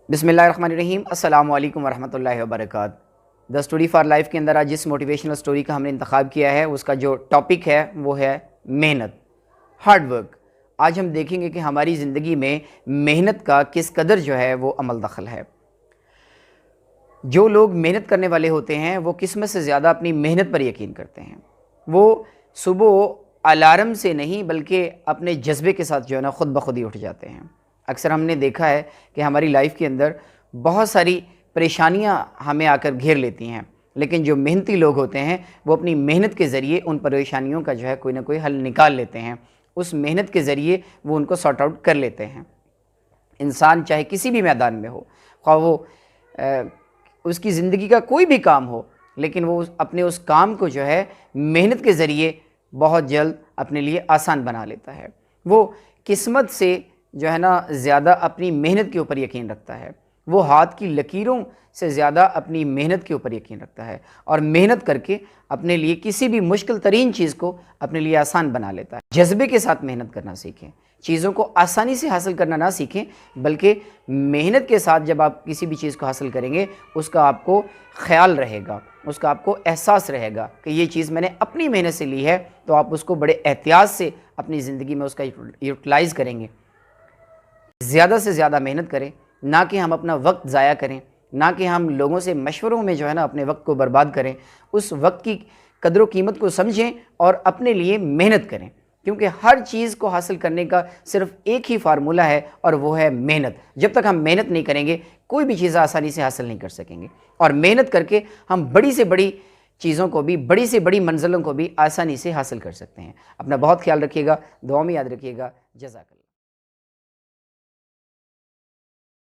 بسم اللہ الرحمن الرحیم، السلام علیکم ورحمۃ اللہ وبرکاتہ۔ دا اسٹوری فار لائف کے اندر آج جس موٹیویشنل اسٹوری کا ہم نے انتخاب کیا ہے اس کا جو ٹاپک ہے وہ ہے محنت، ہارڈ ورک۔ آج ہم دیکھیں گے کہ ہماری زندگی میں محنت کا کس قدر جو ہے وہ عمل دخل ہے۔ جو لوگ محنت کرنے والے ہوتے ہیں وہ قسمت سے زیادہ اپنی محنت پر یقین کرتے ہیں۔ وہ صبح الارم سے نہیں بلکہ اپنے جذبے کے ساتھ جو ہے نا خود بخود ہی اٹھ جاتے ہیں۔ اکثر ہم نے دیکھا ہے کہ ہماری لائف کے اندر بہت ساری پریشانیاں ہمیں آ کر گھیر لیتی ہیں، لیکن جو محنتی لوگ ہوتے ہیں وہ اپنی محنت کے ذریعے ان پریشانیوں کا جو ہے کوئی نہ کوئی حل نکال لیتے ہیں۔ اس محنت کے ذریعے وہ ان کو سارٹ آؤٹ کر لیتے ہیں۔ انسان چاہے کسی بھی میدان میں ہو، خواہ وہ اس کی زندگی کا کوئی بھی کام ہو، لیکن وہ اپنے اس کام کو جو ہے محنت کے ذریعے بہت جلد اپنے لیے آسان بنا لیتا ہے۔ وہ قسمت سے جو ہے نا زیادہ اپنی محنت کے اوپر یقین رکھتا ہے۔ وہ ہاتھ کی لکیروں سے زیادہ اپنی محنت کے اوپر یقین رکھتا ہے اور محنت کر کے اپنے لیے کسی بھی مشکل ترین چیز کو اپنے لیے آسان بنا لیتا ہے۔ جذبے کے ساتھ محنت کرنا سیکھیں، چیزوں کو آسانی سے حاصل کرنا نہ سیکھیں، بلکہ محنت کے ساتھ جب آپ کسی بھی چیز کو حاصل کریں گے اس کا آپ کو خیال رہے گا، اس کا آپ کو احساس رہے گا کہ یہ چیز میں نے اپنی محنت سے لی ہے، تو آپ اس کو بڑے احتیاط سے اپنی زندگی میں اس کا یوٹیلائز کریں گے۔ زیادہ سے زیادہ محنت کریں، نہ کہ ہم اپنا وقت ضائع کریں، نہ کہ ہم لوگوں سے مشوروں میں جو ہے نا اپنے وقت کو برباد کریں۔ اس وقت کی قدر و قیمت کو سمجھیں اور اپنے لیے محنت کریں، کیونکہ ہر چیز کو حاصل کرنے کا صرف ایک ہی فارمولہ ہے اور وہ ہے محنت۔ جب تک ہم محنت نہیں کریں گے کوئی بھی چیز آسانی سے حاصل نہیں کر سکیں گے، اور محنت کر کے ہم بڑی سے بڑی چیزوں کو بھی، بڑی سے بڑی منزلوں کو بھی آسانی سے حاصل کر سکتے ہیں۔ اپنا بہت خیال رکھیے گا، دعا میں یاد رکھیے گا۔ جزاک اللہ۔